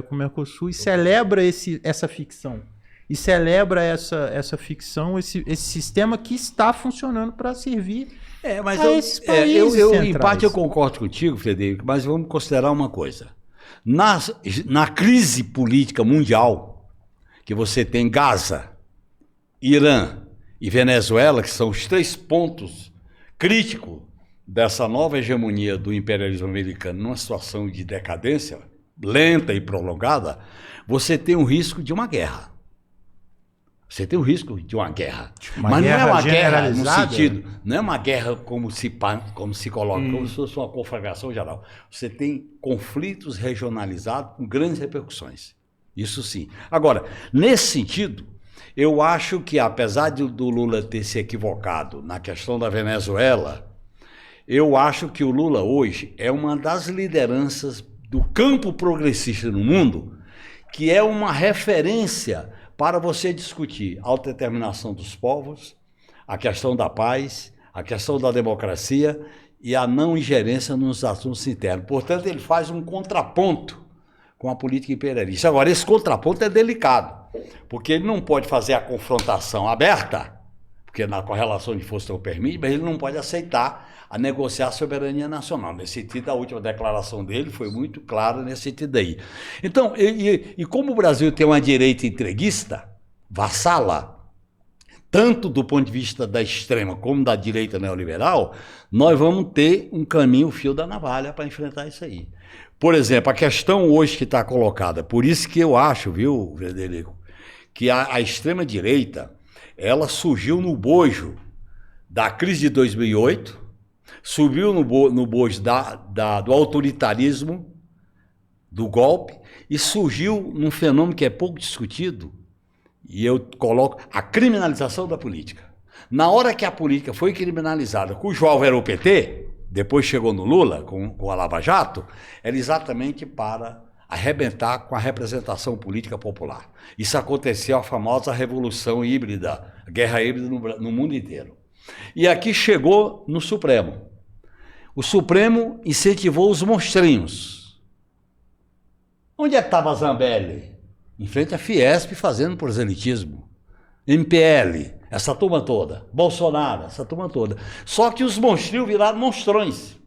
com o Mercosul e celebra essa ficção. E celebra essa ficção, esse sistema que está funcionando para servir mas a esses países em parte eu concordo contigo, Frederico, mas vamos considerar uma coisa. Na crise política mundial, que você tem Gaza, Irã e Venezuela, que são os 3 pontos críticos dessa nova hegemonia do imperialismo americano numa situação de decadência lenta e prolongada, você tem o risco de uma guerra. Você tem o risco de uma guerra. Mas não é uma guerra no sentido, não é uma guerra como se coloca, como se fosse uma conflagração geral. Você tem conflitos regionalizados com grandes repercussões. Isso sim. Agora, nesse sentido, eu acho que, apesar do Lula ter se equivocado na questão da Venezuela, eu acho que o Lula hoje é uma das lideranças do campo progressista no mundo, que é uma referência para você discutir a autodeterminação dos povos, a questão da paz, a questão da democracia e a não ingerência nos assuntos internos. Portanto, ele faz um contraponto com a política imperialista. Agora, esse contraponto é delicado, porque ele não pode fazer a confrontação aberta, porque na correlação de forças não permite, mas ele não pode aceitar a negociar a soberania nacional. Nesse sentido, a última declaração dele foi muito clara nesse sentido aí. Então, e como o Brasil tem uma direita entreguista, vassala, tanto do ponto de vista da extrema como da direita neoliberal, nós vamos ter um caminho, o fio da navalha para enfrentar isso aí. Por exemplo, a questão hoje que está colocada, por isso que eu acho, viu, Frederico, que a extrema-direita, ela surgiu no bojo da crise de 2008, subiu no bojo do autoritarismo, do golpe, e surgiu num fenômeno que é pouco discutido, e eu coloco a criminalização da política. Na hora que a política foi criminalizada, cujo alvo era o PT, depois chegou no Lula, com a Lava Jato, era exatamente para arrebentar com a representação política popular. Isso aconteceu a famosa revolução híbrida, a guerra híbrida no mundo inteiro. E aqui chegou no Supremo. O Supremo incentivou os monstrinhos. Onde é que estava a Zambelli? Em frente à Fiesp, fazendo proselitismo. MPL, essa turma toda. Bolsonaro, essa turma toda. Só que os monstrinhos viraram monstrões.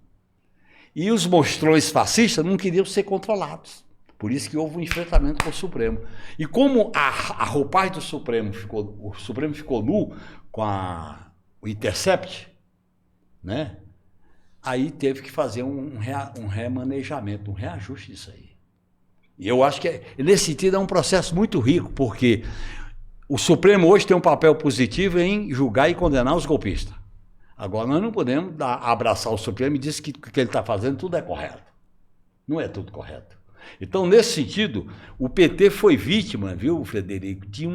E os monstrões fascistas não queriam ser controlados. Por isso que houve um enfrentamento com o Supremo. E como a roupagem do Supremo ficou nu com o Intercept, né? Aí teve que fazer um remanejamento, um reajuste disso aí. E eu acho que, nesse sentido, é um processo muito rico, porque o Supremo hoje tem um papel positivo em julgar e condenar os golpistas. Agora, nós não podemos abraçar o Supremo e dizer que o que ele está fazendo tudo é correto. Não é tudo correto. Então, nesse sentido, o PT foi vítima, viu, Frederico, de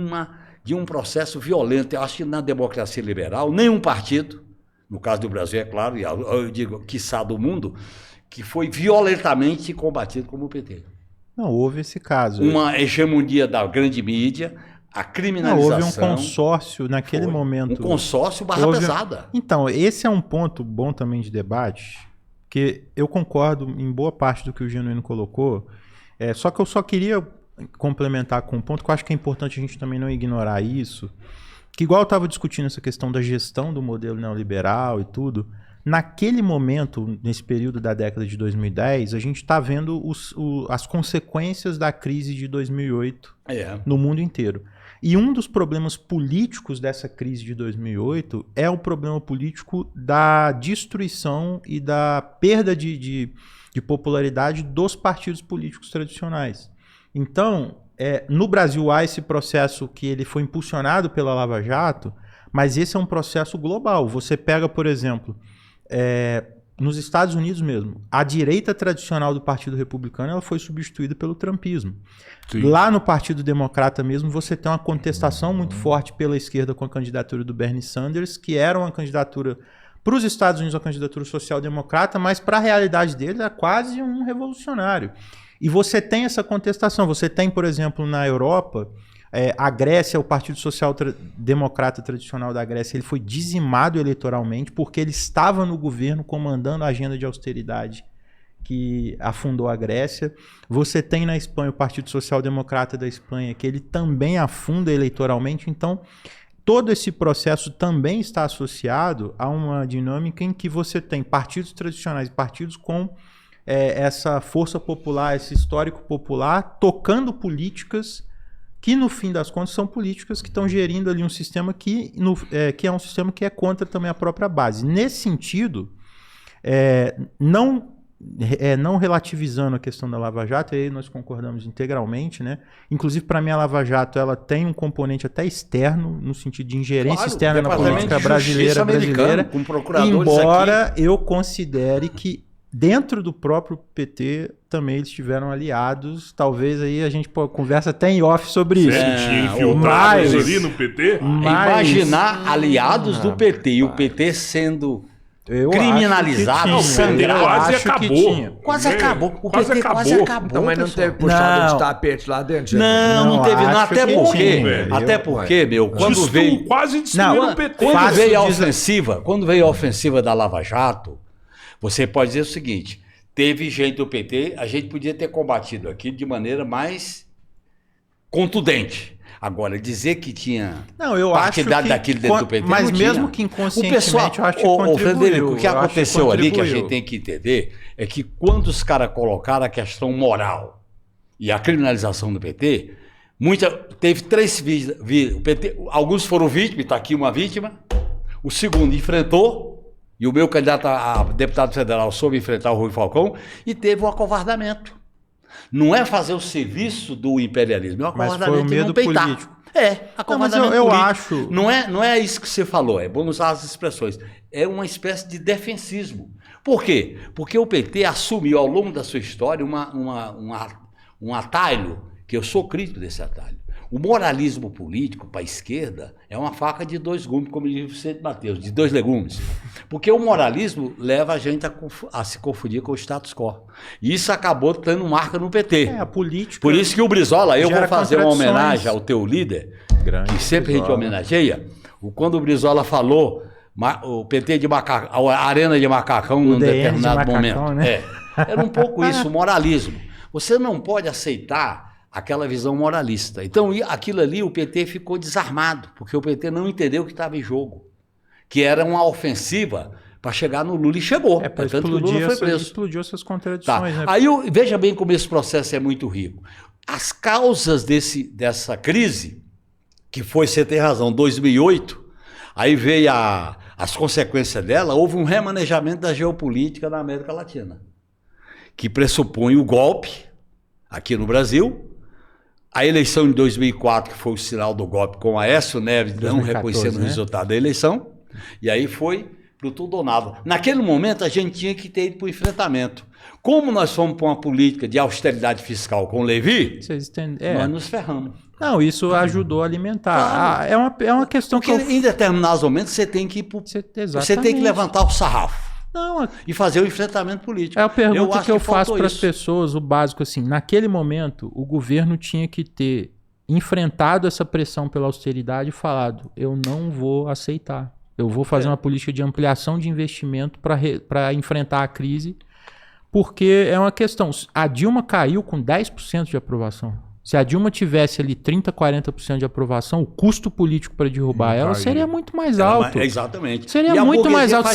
um processo violento. Eu acho que na democracia liberal, nenhum partido, no caso do Brasil, é claro, e eu digo, quiçá do mundo, que foi violentamente combatido como o PT. Não, houve esse caso. Uma hegemonia da grande mídia, a criminalização. Não, houve um consórcio naquele momento. Um consórcio barra pesada. Então, esse é um ponto bom também de debate, que eu concordo em boa parte do que o Genuíno colocou, só que eu só queria complementar com um ponto que eu acho que é importante a gente também não ignorar isso, que igual eu estava discutindo essa questão da gestão do modelo neoliberal e tudo, naquele momento, nesse período da década de 2010, a gente está vendo as consequências da crise de 2008 no mundo inteiro. E um dos problemas políticos dessa crise de 2008 é o problema político da destruição e da perda de popularidade dos partidos políticos tradicionais. Então, no Brasil há esse processo que ele foi impulsionado pela Lava Jato, mas esse é um processo global. Você pega, por exemplo, nos Estados Unidos mesmo, a direita tradicional do Partido Republicano ela foi substituída pelo trumpismo. Sim. Lá no Partido Democrata mesmo, você tem uma contestação muito forte pela esquerda com a candidatura do Bernie Sanders, que era uma candidatura para os Estados Unidos, uma candidatura social-democrata, mas para a realidade dele é quase um revolucionário. E você tem essa contestação. Você tem, por exemplo, na Europa, a Grécia, o Partido Social-Democrata tradicional da Grécia, ele foi dizimado eleitoralmente porque ele estava no governo comandando a agenda de austeridade que afundou a Grécia. Você tem na Espanha o Partido Social Democrata da Espanha, que ele também afunda eleitoralmente. Então, todo esse processo também está associado a uma dinâmica em que você tem partidos tradicionais, partidos com essa força popular, esse histórico popular, tocando políticas que, no fim das contas, são políticas que estão gerindo ali um sistema que é um sistema que é contra também a própria base. Nesse sentido, não relativizando a questão da Lava Jato, e aí nós concordamos integralmente, né? Inclusive, para mim, a Lava Jato ela tem um componente até externo, no sentido de ingerência externa na política brasileira, com procuradores embora aqui. eu considere que dentro do próprio PT também eles tiveram aliados. Talvez aí a gente conversa até em off sobre isso. Tinha infiltrados ali no PT? Imaginar aliados do PT e o PT sendo criminalizado, sangrado. Quase acabou. Quase acabou. O Quase PT acabou. quase acabou. Então, mas não teve puxado de tapete lá dentro? Não teve. Não, acho que até porque, meu, quando veio... Quase destruíram o PT. Quando veio a ofensiva da Lava Jato, você pode dizer o seguinte: teve gente do PT, a gente podia ter combatido aquilo de maneira mais contundente. Agora, dizer que tinha partidário daquilo dentro do PT, mas não mesmo tinha. que inconscientemente, eu acho que contribuiu. Frederico, o que aconteceu ali, que a gente tem que entender, é que quando os caras colocaram a questão moral e a criminalização do PT, teve 3 vítimas. Alguns foram vítimas, está aqui uma vítima. O segundo enfrentou, e o meu candidato a deputado federal soube enfrentar o Rui Falcão, e teve um acovardamento. Não é fazer o serviço do imperialismo, é um acovardamento. Mas foi o medo político. Acovardamento eu político. acho... Não é isso que você falou, é bom usar as expressões. É uma espécie de defensismo. Por quê? Porque o PT assumiu ao longo da sua história um atalho, que eu sou crítico desse atalho. O moralismo político para a esquerda é uma faca de 2 gumes, como diz Vicente Mateus, de 2 legumes. Porque o moralismo leva a gente a se confundir com o status quo. E isso acabou tendo marca no PT. A política. Por isso que o Brizola, eu vou fazer uma homenagem ao teu líder, Grande que sempre Brizola. a gente homenageia. Quando o Brizola falou, o PT de macacão, a arena de macacão num determinado de macacão, momento. Né? Era um pouco isso, o moralismo. Você não pode aceitar aquela visão moralista. Então, aquilo ali, o PT ficou desarmado, porque o PT não entendeu o que estava em jogo, que era uma ofensiva para chegar no Lula, e chegou. Tanto que o Lula foi preso. Explodiu essas contradições. Tá. Né? Aí, veja bem como esse processo é muito rico. As causas dessa crise, que foi, você tem razão, 2008, aí veio as consequências dela, houve um remanejamento da geopolítica na América Latina, que pressupõe o golpe aqui no Brasil, a eleição de 2004, que foi o sinal do golpe, com Aécio Neves 2014, não reconhecendo o resultado da eleição, e aí foi para o tudo ou nada. Naquele momento, a gente tinha que ter ido para o enfrentamento. Como nós fomos para uma política de austeridade fiscal com o Levi, nós nos ferramos. Não, isso ajudou a alimentar. Claro. É uma questão porque em determinados momentos você tem que você tem que levantar o sarrafo. E fazer o enfrentamento político. É a pergunta que eu faço para as pessoas, o básico assim, naquele momento o governo tinha que ter enfrentado essa pressão pela austeridade e falado, eu não vou aceitar, eu vou fazer uma política de ampliação de investimento para enfrentar a crise, porque é uma questão, a Dilma caiu com 10% de aprovação. Se a Dilma tivesse ali 30%, 40% de aprovação, o custo político para derrubar ela seria muito mais alto. Exatamente. Seria muito mais alto.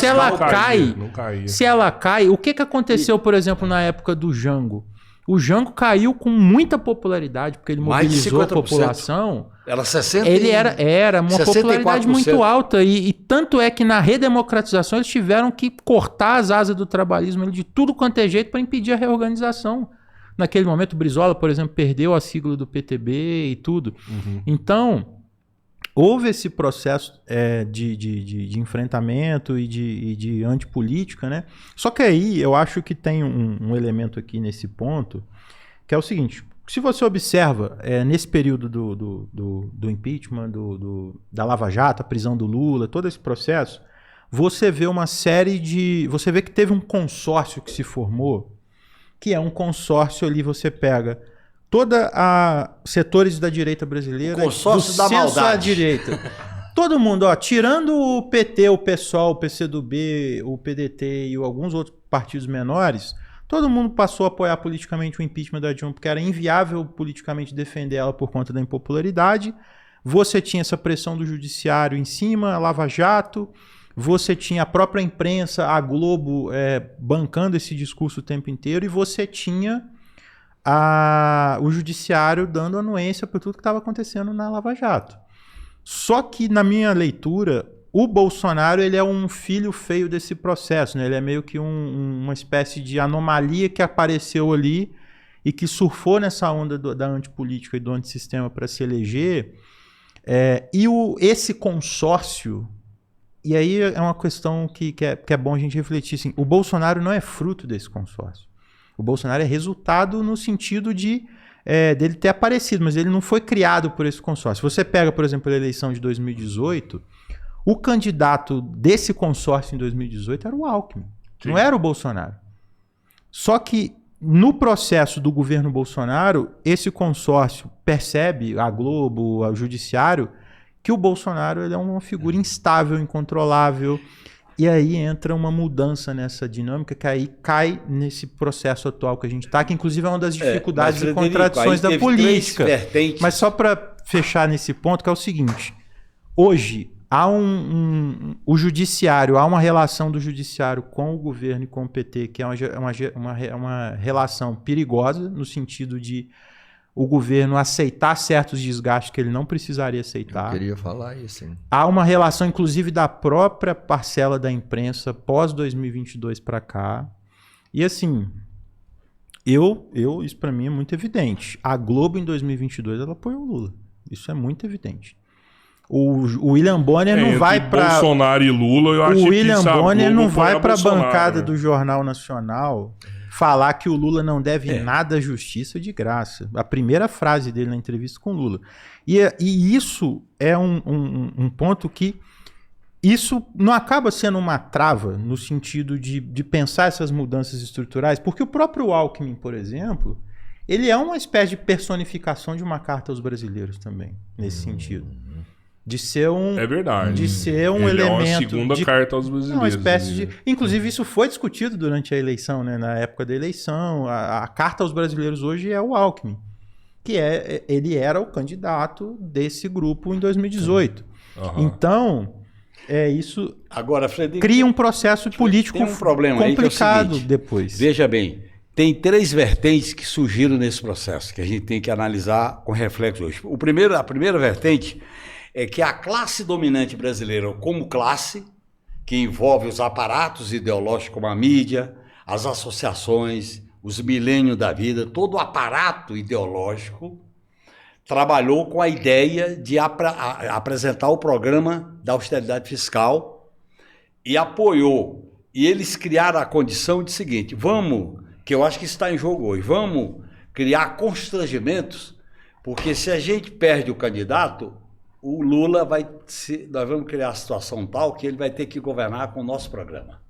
Se ela cai, o que aconteceu, por exemplo, na época do Jango? O Jango caiu com muita popularidade, porque ele mobilizou a população. Era 60%. Ele era uma popularidade muito alta. E tanto é que na redemocratização eles tiveram que cortar as asas do trabalhismo de tudo quanto é jeito para impedir a reorganização. Naquele momento, o Brizola, por exemplo, perdeu a sigla do PTB e tudo. Então, houve esse processo de enfrentamento e de antipolítica, né? Só que aí eu acho que tem um elemento aqui nesse ponto, que é o seguinte: se você observa nesse período do impeachment, da Lava Jato, a prisão do Lula, todo esse processo, você vê uma série de... Você vê que teve um consórcio que se formou, que é um consórcio ali, você pega setores da direita brasileira, consórcio da maldade, à direita. Todo mundo, tirando o PT, o PSOL, o PCdoB, o PDT e alguns outros partidos menores, Todo mundo passou a apoiar politicamente o impeachment da Dilma, porque era inviável politicamente defender ela por conta da impopularidade. Você tinha essa pressão do judiciário em cima, a Lava Jato. Você tinha a própria imprensa, a Globo, bancando esse discurso o tempo inteiro. E você tinha o judiciário dando anuência para tudo que estava acontecendo na Lava Jato. Só que, na minha leitura, o Bolsonaro ele é um filho feio desse processo, né? Ele é meio que uma espécie de anomalia que apareceu ali e que surfou nessa onda da antipolítica e do antissistema para se eleger. Esse consórcio, e aí é uma questão que é bom a gente refletir, assim, o Bolsonaro não é fruto desse consórcio. O Bolsonaro é resultado no sentido dele ter aparecido, mas ele não foi criado por esse consórcio. Você pega, por exemplo, a eleição de 2018, o candidato desse consórcio em 2018 era o Alckmin, não era o Bolsonaro. Só que no processo do governo Bolsonaro, esse consórcio percebe, a Globo, o judiciário, que o Bolsonaro ele é uma figura instável, incontrolável, e aí entra uma mudança nessa dinâmica que aí cai nesse processo atual que a gente está, que inclusive é uma das dificuldades e contradições da política. Mas só para fechar nesse ponto, que é o seguinte, hoje há o judiciário, há uma relação do judiciário com o governo e com o PT, que é uma relação perigosa, no sentido de o governo aceitar certos desgastes que ele não precisaria aceitar. Eu queria falar isso, hein? Há uma relação, inclusive, da própria parcela da imprensa pós-2022 para cá. E assim, isso para mim é muito evidente. A Globo, em 2022, ela apoiou o Lula. Isso é muito evidente. O William Bonner não vai para... Bolsonaro e Lula, eu acho que o William Bonner não vai para a bancada, né, do Jornal Nacional falar que o Lula não deve nada à justiça de graça. A primeira frase dele na entrevista com o Lula. E isso é um ponto que isso não acaba sendo uma trava no sentido de pensar essas mudanças estruturais, porque o próprio Alckmin, por exemplo, ele é uma espécie de personificação de uma carta aos brasileiros também, nesse sentido. De ser É verdade. De ser um ele elemento. É uma segunda carta aos brasileiros. Uma espécie de. Inclusive, isso foi discutido durante a eleição, né? Na época da eleição. A carta aos brasileiros hoje é o Alckmin, que ele era o candidato desse grupo em 2018. Então, isso agora, Frederico, cria um processo político tem um problema complicado aí que é o seguinte, depois. Veja bem, tem 3 vertentes que surgiram nesse processo, que a gente tem que analisar com reflexo hoje. A primeira vertente é que a classe dominante brasileira, como classe, que envolve os aparatos ideológicos como a mídia, as associações, os milênios da vida, todo o aparato ideológico trabalhou com a ideia de apresentar o programa da austeridade fiscal e apoiou. E eles criaram a condição de seguinte, que eu acho que está em jogo hoje, vamos criar constrangimentos, porque se a gente perde o candidato, o Lula nós vamos criar a situação tal que ele vai ter que governar com o nosso programa.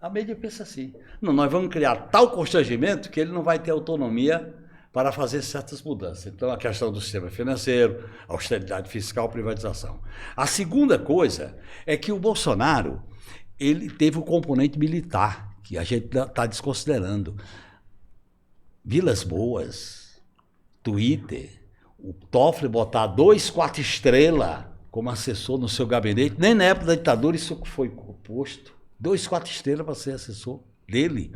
A mídia pensa assim, não, nós vamos criar tal constrangimento que ele não vai ter autonomia para fazer certas mudanças. Então, a questão do sistema financeiro, austeridade fiscal, privatização. A segunda coisa é que o Bolsonaro, ele teve o componente militar, que a gente está desconsiderando. Vilas Boas, Twitter, o Toffoli botar 2 4 estrelas como assessor no seu gabinete, nem na época da ditadura isso foi posto. 2 4 estrelas para ser assessor dele.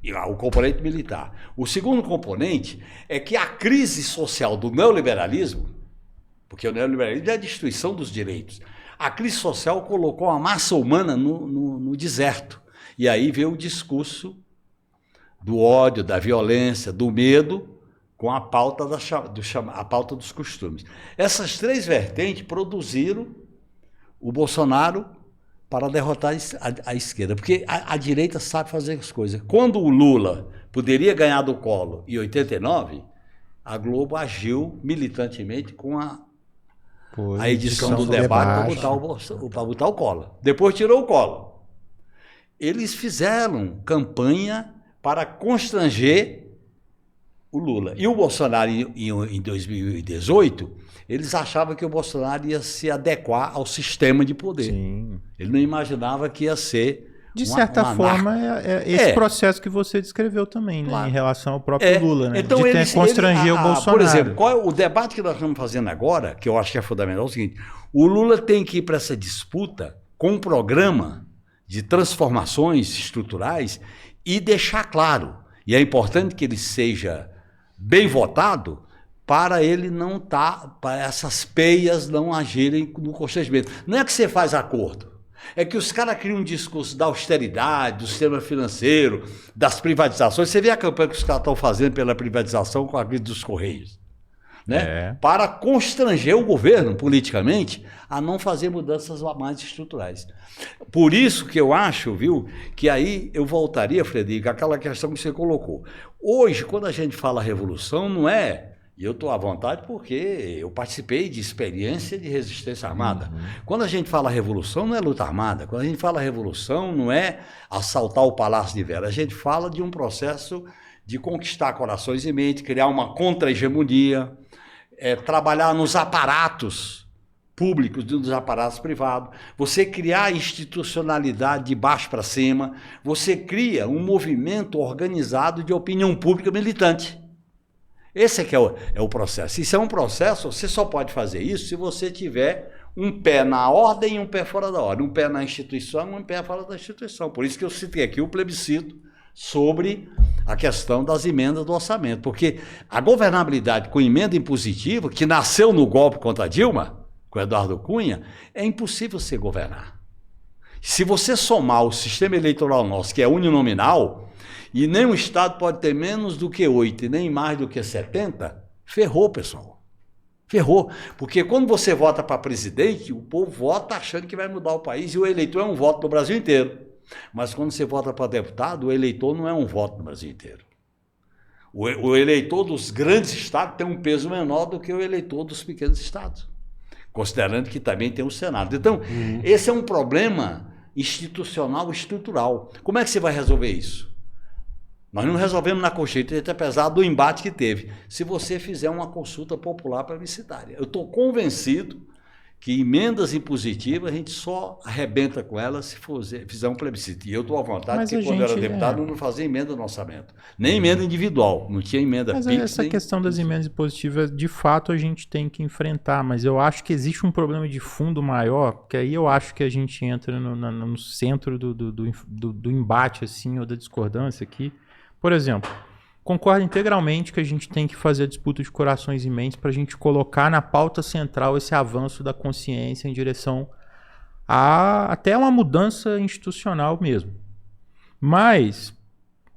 E o componente militar. O segundo componente é que a crise social do neoliberalismo, porque o neoliberalismo é a destruição dos direitos, a crise social colocou a massa humana no deserto. E aí veio o discurso do ódio, da violência, do medo, com a pauta, a pauta dos costumes. Essas 3 vertentes produziram o Bolsonaro para derrotar a esquerda, porque a direita sabe fazer as coisas. Quando o Lula poderia ganhar do Collor em 89, a Globo agiu militantemente com a edição do debate para botar o Collor. Depois tirou o Collor. Eles fizeram campanha para constranger o Lula. E o Bolsonaro, em 2018, eles achavam que o Bolsonaro ia se adequar ao sistema de poder. Sim. Ele não imaginava que ia ser De certa forma, esse processo que você descreveu também, né, em relação ao próprio Lula, né? Então de constranger o Bolsonaro. Por exemplo, o debate que nós estamos fazendo agora, que eu acho que é fundamental, é o seguinte: o Lula tem que ir para essa disputa com um programa de transformações estruturais e deixar claro, e é importante que ele seja bem votado, para ele não para essas peias não agirem no constrangimento. Não é que você faz acordo. É que os caras criam um discurso da austeridade, do sistema financeiro, das privatizações. Você vê a campanha que os caras estão fazendo pela privatização com a crise dos Correios. Né? Para constranger o governo, politicamente, a não fazer mudanças mais estruturais. Por isso que eu acho, viu, que aí eu voltaria, Frederico, àquela questão que você colocou. Hoje, quando a gente fala revolução, não é... E eu estou à vontade porque eu participei de experiência de resistência armada. Quando a gente fala revolução, não é luta armada. Quando a gente fala revolução, não é assaltar o Palácio de Vera. A gente fala de um processo de conquistar corações e mente, criar uma contra-hegemonia, trabalhar nos aparatos públicos e nos aparatos privados. Você criar institucionalidade de baixo para cima. Você cria um movimento organizado de opinião pública militante. Esse é que é o processo. Isso é um processo, você só pode fazer isso se você tiver um pé na ordem e um pé fora da ordem. Um pé na instituição e um pé fora da instituição. Por isso que eu citei aqui o plebiscito sobre a questão das emendas do orçamento. Porque a governabilidade com emenda impositiva, que nasceu no golpe contra Dilma, com Eduardo Cunha, é impossível você governar. Se você somar o sistema eleitoral nosso, que é uninominal, e nenhum estado pode ter menos do que 8 e nem mais do que 70, ferrou, pessoal. Ferrou. Porque quando você vota para presidente, o povo vota achando que vai mudar o país, e o eleitor é um voto no Brasil inteiro. Mas quando você vota para deputado, o eleitor não é um voto no Brasil inteiro. O eleitor dos grandes estados tem um peso menor do que o eleitor dos pequenos estados, considerando que também tem o Senado. Então, esse é um problema institucional, estrutural. Como é que você vai resolver isso? Nós não resolvemos na Constituinte, apesar do embate que teve. Se você fizer uma consulta popular plebiscitária. Eu estou convencido que emendas impositivas a gente só arrebenta com elas se fizer um plebiscito. E eu estou à vontade, porque quando eu era deputado eu não fazia emenda no orçamento. Nem emenda individual, não tinha emenda PIX. Mas essa questão das emendas impositivas, de fato, a gente tem que enfrentar. Mas eu acho que existe um problema de fundo maior, que aí eu acho que a gente entra no centro do embate, assim, ou da discordância aqui. Por exemplo, concordo integralmente que a gente tem que fazer a disputa de corações e mentes para a gente colocar na pauta central esse avanço da consciência em direção a até uma mudança institucional mesmo. Mas,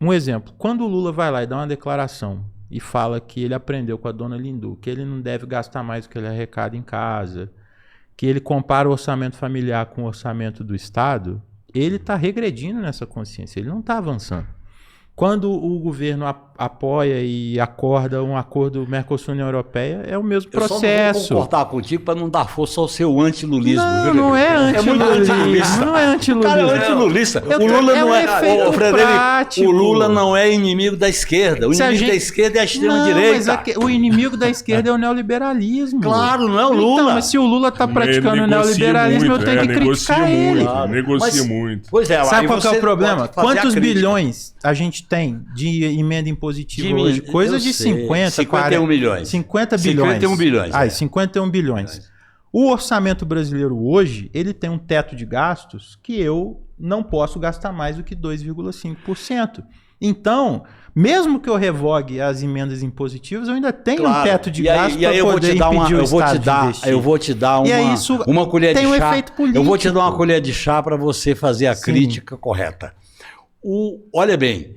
um exemplo, quando o Lula vai lá e dá uma declaração e fala que ele aprendeu com a dona Lindu, que ele não deve gastar mais do que ele arrecada em casa, que ele compara o orçamento familiar com o orçamento do Estado, ele está regredindo nessa consciência, ele não está avançando. Quando o governo apoia e acorda um acordo Mercosul-União Europeia, é o mesmo processo. Eu só não vou concordar contigo para não dar força ao seu antilulismo. Não é antilulista. Não é antilulista. Cara, é antilulista. O Lula não é... Frederico, o Lula não é inimigo da esquerda. O inimigo da esquerda é a extrema-direita. Mas o inimigo da esquerda é o neoliberalismo. Claro, não é o Lula. Então, mas se o Lula está praticando o neoliberalismo, eu tenho que criticar ele. Negocia muito. Pois é. Sabe qual que é o problema? Quantos bilhões a gente tem de emenda impositiva hoje? Coisa de 51 40, milhões. 50 bilhões. 51 bilhões. 51 bilhões. O orçamento brasileiro hoje, ele tem um teto de gastos que eu não posso gastar mais do que 2,5%. Então, mesmo que eu revogue as emendas impositivas, eu ainda tenho um teto de gastos para poder impedir o Estado de investir. Eu vou te dar uma colher de chá. Eu vou te dar uma colher de chá para você fazer a crítica correta. Olha bem,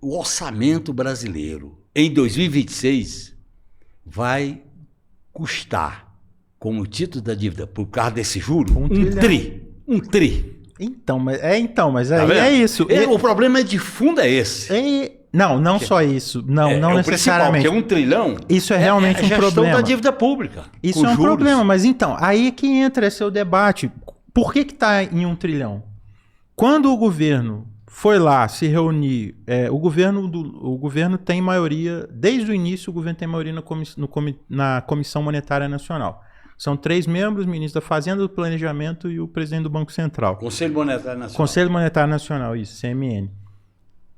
o orçamento brasileiro em 2026 vai custar, como título da dívida, por causa desse juro, um tri. Então, mas aí é isso. O problema de fundo é esse. Não só isso. Não necessariamente. Porque 1 trilhão isso é realmente um problema. A gestão da dívida pública. Isso é um problema, mas então, aí que entra esse o debate. Por que está em 1 trilhão? Quando o governo foi lá se reunir, o governo tem maioria, desde o início o governo tem maioria na Comissão Monetária Nacional. São 3 membros, o ministro da Fazenda, do Planejamento e o presidente do Banco Central. Conselho Monetário Nacional. Conselho Monetário Nacional, isso, CMN.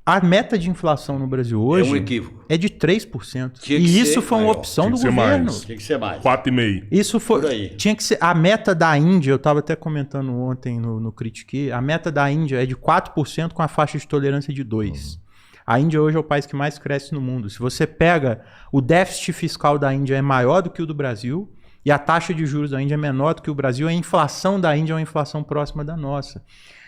A meta de inflação no Brasil hoje é um equívoco. É de 3%. Tinha que e ser isso foi uma maior. opção Tinha do que ser governo. mais. Tinha que ser mais. 4,5. Isso foi. Por aí. Tinha que ser. A meta da Índia, eu estava até comentando ontem no Critique, a meta da Índia é de 4% com a faixa de tolerância de 2%. A Índia hoje é o país que mais cresce no mundo. Se você pega o déficit fiscal da Índia é maior do que o do Brasil e a taxa de juros da Índia é menor do que o Brasil, a inflação da Índia é uma inflação próxima da nossa.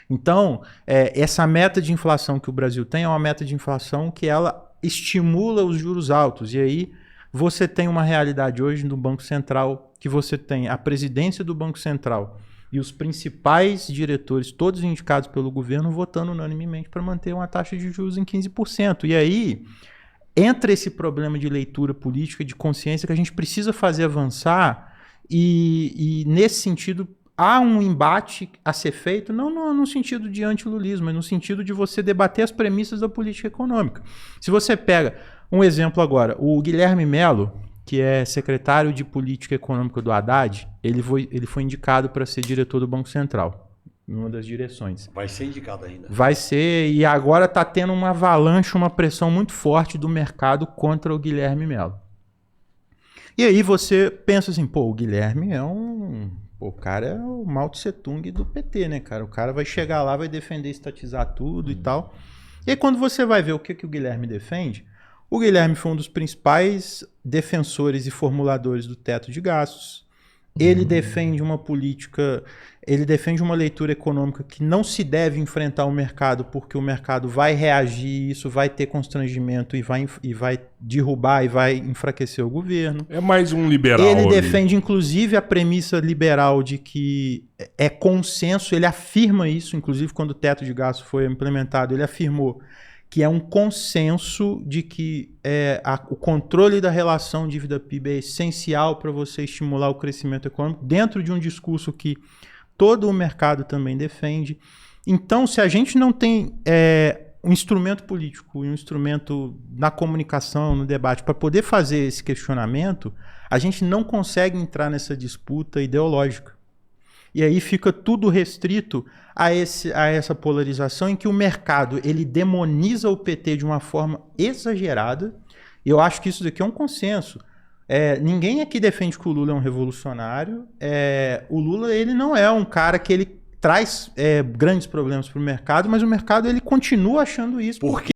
Então, essa meta de inflação que o Brasil tem é uma meta de inflação que ela estimula os juros altos. E aí você tem uma realidade hoje no Banco Central que você tem a presidência do Banco Central e os principais diretores, todos indicados pelo governo, votando unanimemente para manter uma taxa de juros em 15%. E aí entra esse problema de leitura política, de consciência que a gente precisa fazer avançar e nesse sentido há um embate a ser feito, não no sentido de antilulismo, mas no sentido de você debater as premissas da política econômica. Se você pega um exemplo agora, o Guilherme Melo, que é secretário de Política Econômica do Haddad, ele foi indicado para ser diretor do Banco Central, em uma das direções. Vai ser indicado ainda. Vai ser, e agora está tendo uma avalanche, uma pressão muito forte do mercado contra o Guilherme Melo. E aí você pensa assim, pô, o Guilherme é o cara é o Mao Tse Tung do PT, né, cara? O cara vai chegar lá, vai defender, estatizar tudo e tal. E aí quando você vai ver o que o Guilherme defende, o Guilherme foi um dos principais defensores e formuladores do teto de gastos. Ele defende uma política, ele defende uma leitura econômica que não se deve enfrentar o mercado, porque o mercado vai reagir, isso vai ter constrangimento e vai derrubar e vai enfraquecer o governo. É mais um liberal. Ele ali. defende, inclusive, a premissa liberal de que é consenso, ele afirma isso, inclusive quando o teto de gastos foi implementado, ele afirmou que é um consenso de que o controle da relação dívida-PIB é essencial para você estimular o crescimento econômico, dentro de um discurso que todo o mercado também defende. Então, se a gente não tem um instrumento político, um instrumento na comunicação, no debate, para poder fazer esse questionamento, a gente não consegue entrar nessa disputa ideológica. E aí fica tudo restrito a essa polarização em que o mercado ele demoniza o PT de uma forma exagerada. E eu acho que isso daqui é um consenso. Ninguém aqui defende que o Lula é um revolucionário. O Lula ele não é um cara que ele traz grandes problemas para o mercado, mas o mercado ele continua achando isso. Porque